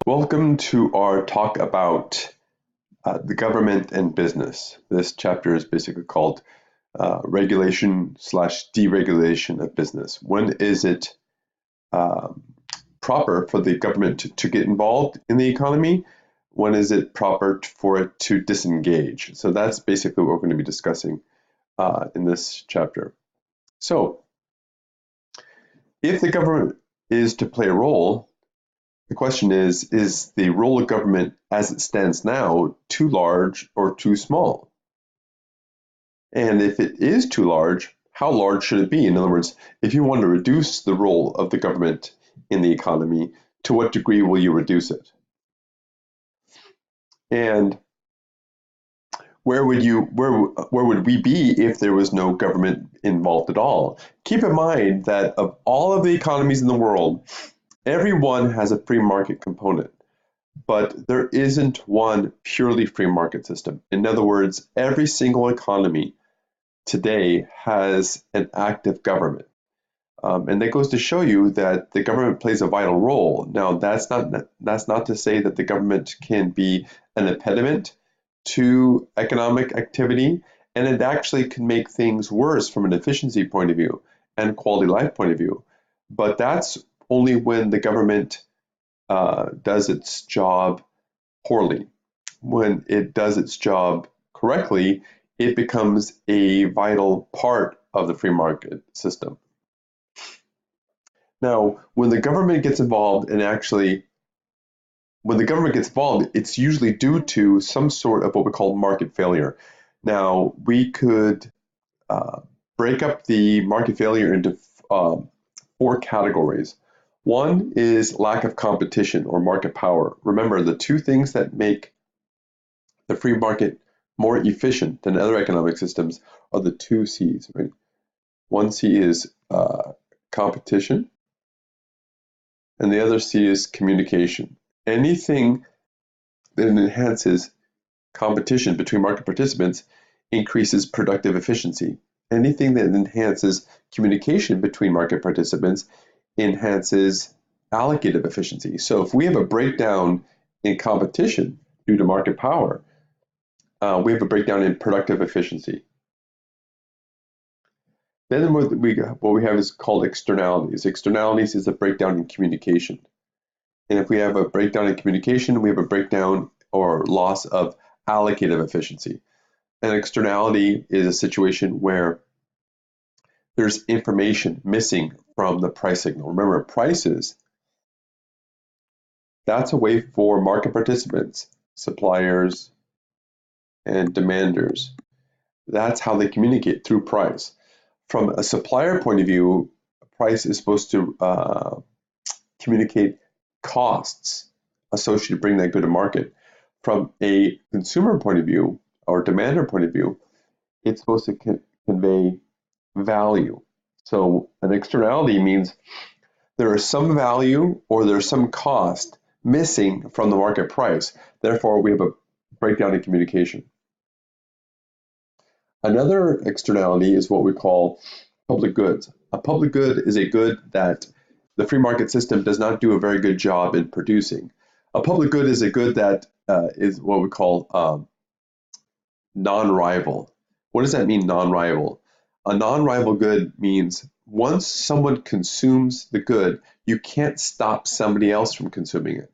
Welcome to our talk about the government and business. This chapter is basically called regulation/deregulation of business. When is it um, proper for the government to get involved in the economy? When is it proper for it to disengage? So that's basically what we're going to be discussing in this chapter. So if the government is to play a role, the question is the role of government as it stands now too large or too small? And if it is too large, how large should it be? In other words, if you want to reduce the role of the government in the economy, to what degree will you reduce it? And where would we be if there was no government involved at all? Keep in mind that of all of the economies in the world, every one has a free market component. But there isn't one purely free market system. In other words, every single economy today has an active government. And that goes to show you that the government plays a vital role. Now, that's not to say that the government can be an impediment to economic activity, and it actually can make things worse from an efficiency point of view and quality of life point of view. But that's only when the government does its job poorly. When it does its job correctly, it becomes a vital part of the free market system. Now, when the government gets involved, it's usually due to some sort of what we call market failure. Now, we could break up the market failure into four categories. One is lack of competition or market power. Remember, the two things that make the free market more efficient than other economic systems are the two C's, right? One C is competition, and the other C is communication. Anything that enhances competition between market participants increases productive efficiency. Anything that enhances communication between market participants enhances allocative efficiency. So if we have a breakdown in competition due to market power, we have a breakdown in productive efficiency. Then what we have is called externalities. Externalities is a breakdown in communication. And if we have a breakdown in communication, we have a breakdown or loss of allocative efficiency. An externality is a situation where there's information missing from the price signal. Remember, prices, that's a way for market participants, suppliers, and demanders. That's how they communicate, through price. From a supplier point of view, price is supposed to communicate costs associated with bringing that good to market. From a consumer point of view or demander point of view, it's supposed to convey value. So an externality means there is some value or there's some cost missing from the market price. Therefore, we have a breakdown in communication. Another externality is what we call public goods. A public good is a good that the free market system does not do a very good job in producing. A public good is a good that is what we call non-rival. What does that mean, non-rival? A non-rival good means once someone consumes the good, you can't stop somebody else from consuming it.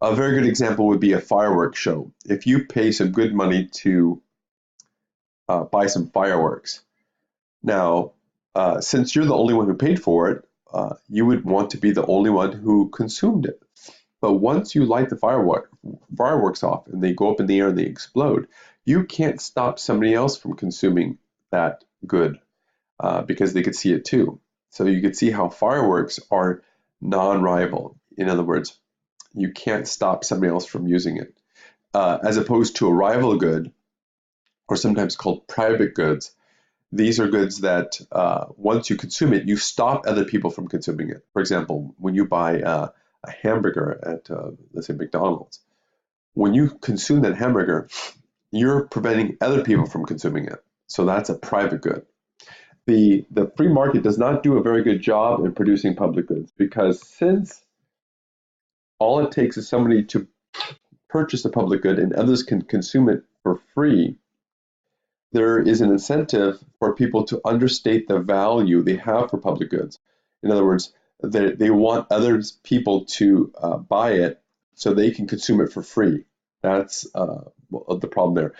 A very good example would be a fireworks show. If you pay some good money to buy some fireworks. Now, since you're the only one who paid for it, you would want to be the only one who consumed it. But once you light the fireworks off and they go up in the air and they explode, you can't stop somebody else from consuming that good because they could see it too. So you could see how fireworks are non-rival. In other words, you can't stop somebody else from using it. As opposed to a rival good, or sometimes called private goods. These are goods that once you consume it, you stop other people from consuming it. For example, when you buy a hamburger at, let's say, McDonald's, when you consume that hamburger, you're preventing other people from consuming it. So that's a private good. The free market does not do a very good job in producing public goods because since all it takes is somebody to purchase a public good and others can consume it for free, there is an incentive for people to understate the value they have for public goods. In other words, they want other people to buy it so they can consume it for free. That's the problem there.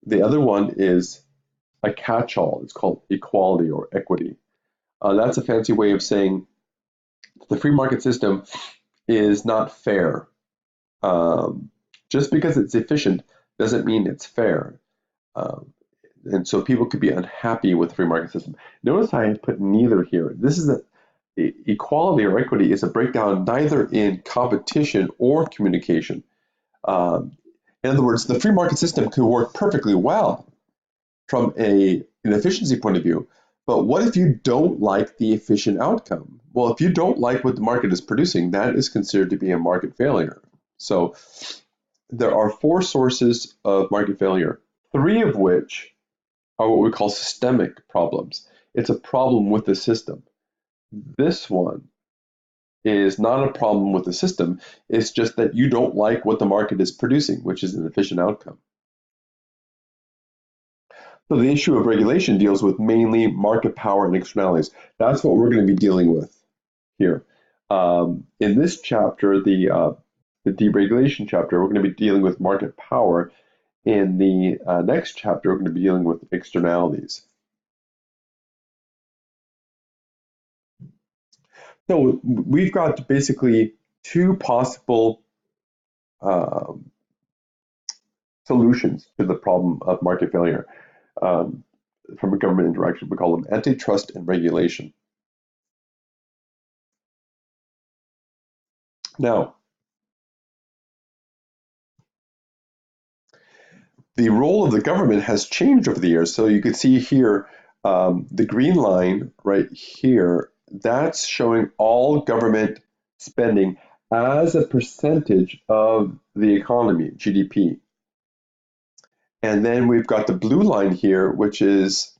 The other one is a catch-all. It's called equality or equity. That's a fancy way of saying the free market system is not fair. Just because it's efficient doesn't mean it's fair. And so people could be unhappy with the free market system. Notice I put neither here. This is equality or equity is a breakdown neither in competition or communication. In other words, the free market system could work perfectly well from an efficiency point of view, but what if you don't like the efficient outcome? Well, if you don't like what the market is producing, that is considered to be a market failure. So there are 4 sources of market failure, 3 of which are what we call systemic problems. It's a problem with the system. This one is not a problem with the system. It's just that you don't like what the market is producing, which is an efficient outcome. So the issue of regulation deals with mainly market power and externalities. That's what we're going to be dealing with here. In this chapter, the deregulation chapter, we're going to be dealing with market power. In the next chapter, we're going to be dealing with externalities. So we've got basically 2 possible solutions to the problem of market failure from a government interaction. We call them antitrust and regulation. Now, the role of the government has changed over the years. So you can see here, the green line right here, that's showing all government spending as a percentage of the economy, GDP. And then we've got the blue line here, which is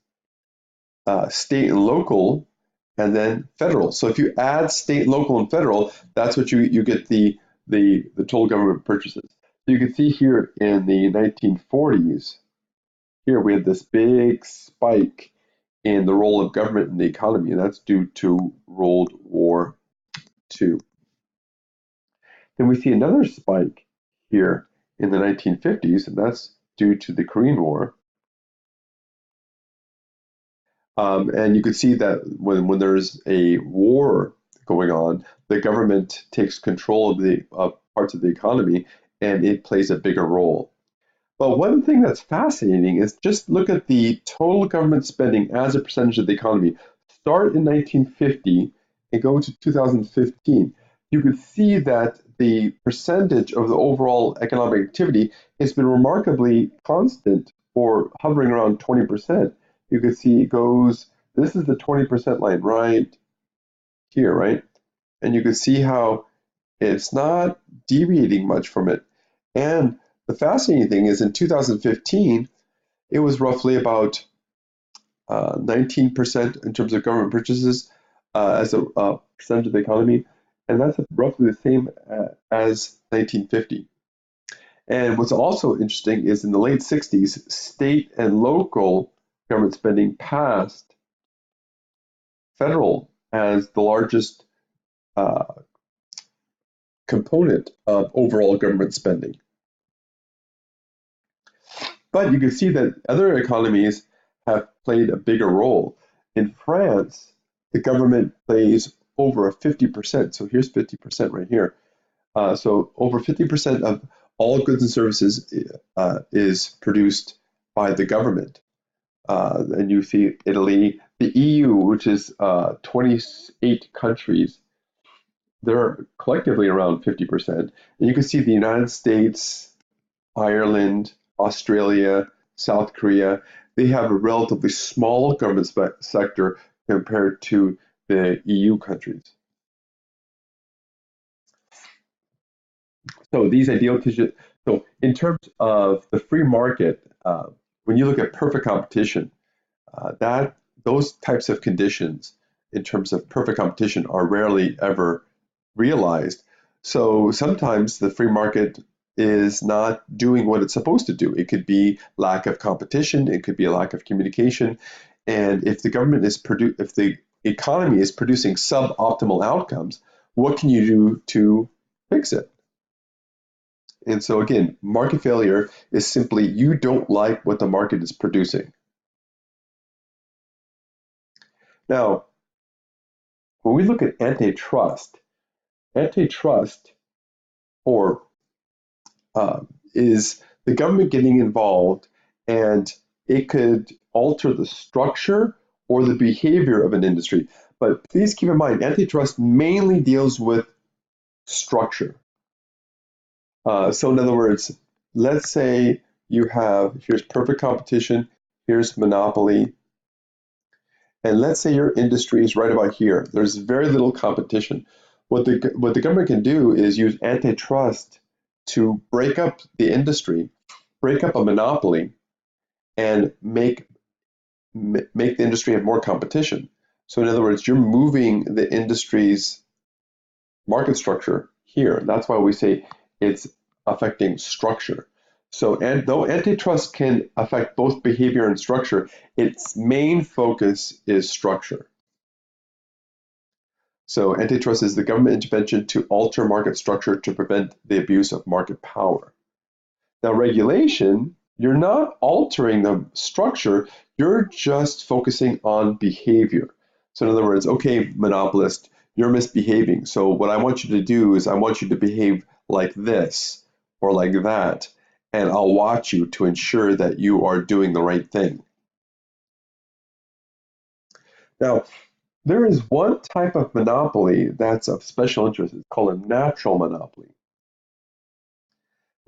state and local, and then federal. So if you add state, local, and federal, that's what you get the total government purchases. So you can see here in the 1940s, here we had this big spike in the role of government in the economy, and that's due to World War II. Then we see another spike here in the 1950s, and that's due to the Korean War. And you can see that when there's a war going on, the government takes control of the parts of the economy, and it plays a bigger role. But one thing that's fascinating is just look at the total government spending as a percentage of the economy. Start in 1950 and go to 2015. You can see that the percentage of the overall economic activity has been remarkably constant, or hovering around 20%. You can see it goes, this is the 20% line right here, right? And you can see how it's not deviating much from it. And the fascinating thing is in 2015, it was roughly about 19% in terms of government purchases as a percentage of the economy. And that's roughly the same as 1950. And what's also interesting is in the late 60s, state and local government spending passed federal as the largest component of overall government spending. But you can see that other economies have played a bigger role. In France, the government plays over 50%. So here's 50% right here. So over 50% of all goods and services is produced by the government. And you see Italy, the EU, which is 28 countries, they're collectively around 50%. And you can see the United States, Ireland, Australia, South Korea, they have a relatively small government sector compared to the EU countries. So these ideal conditions, so in terms of the free market, when you look at perfect competition, those types of conditions in terms of perfect competition are rarely ever realized. So sometimes the free market is not doing what it's supposed to do. It could be lack of competition, it could be a lack of communication, and if the government is if the economy is producing suboptimal outcomes, what can you do to fix it? And so again, market failure is simply you don't like what the market is producing. Now, when we look at antitrust, antitrust or is the government getting involved, and it could alter the structure or the behavior of an industry. But please keep in mind, antitrust mainly deals with structure. So in other words, let's say you have, here's perfect competition, here's monopoly, and let's say your industry is right about here. There's very little competition. What the government can do is use antitrust to break up the industry, break up a monopoly, and make the industry have more competition. So in other words, you're moving the industry's market structure here. That's why we say it's affecting structure. So, and though antitrust can affect both behavior and structure, its main focus is structure. So antitrust is the government intervention to alter market structure to prevent the abuse of market power. Now, regulation, you're not altering the structure, you're just focusing on behavior. So in other words, okay, monopolist, you're misbehaving. So what I want you to do is I want you to behave like this or like that, and I'll watch you to ensure that you are doing the right thing. Now, there is one type of monopoly that's of special interest. It's called a natural monopoly.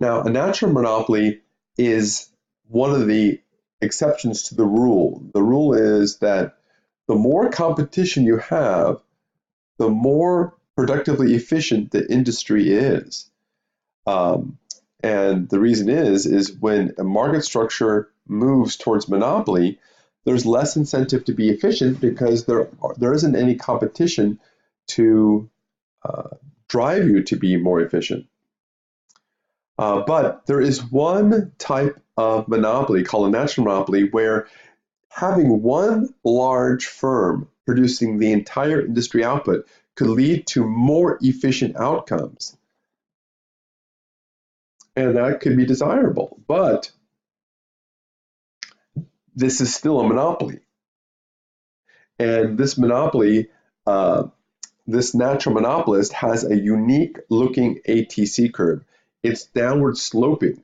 Now, a natural monopoly is one of the exceptions to the rule. The rule is that the more competition you have, the more productively efficient the industry is. And the reason is when a market structure moves towards monopoly, there's less incentive to be efficient because there isn't any competition to drive you to be more efficient. But there is one type of monopoly called a natural monopoly where having one large firm producing the entire industry output could lead to more efficient outcomes. And that could be desirable, but this is still a monopoly. And this monopoly, this natural monopolist has a unique looking ATC curve. It's downward sloping.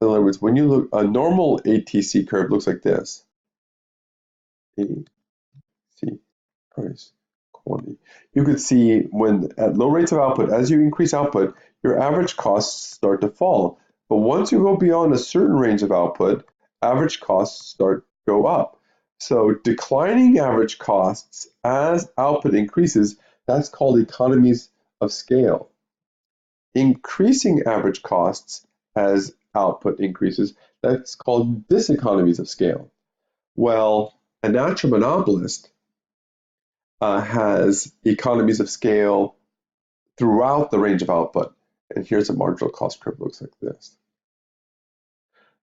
In other words, when you look, a normal ATC curve looks like this. ATC price quantity. You could see when at low rates of output, as you increase output, your average costs start to fall. But once you go beyond a certain range of output, average costs start to go up. So declining average costs as output increases, that's called economies of scale. Increasing average costs as output increases, that's called diseconomies of scale. Well, a natural monopolist has economies of scale throughout the range of output. And here's a marginal cost curve, looks like this.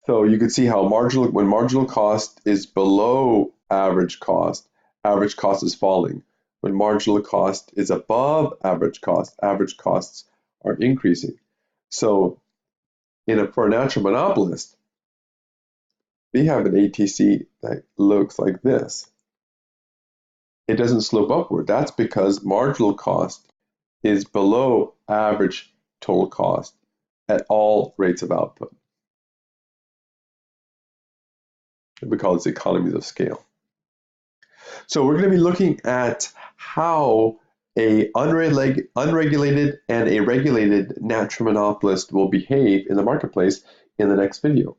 So you can see how when marginal cost is below average cost is falling. When marginal cost is above average costs are increasing. So for a natural monopolist, we have an ATC that looks like this. It doesn't slope upward. That's because marginal cost is below average total cost at all rates of output. We call this economies of scale. So we're going to be looking at how a unregulated and a regulated natural monopolist will behave in the marketplace in the next video.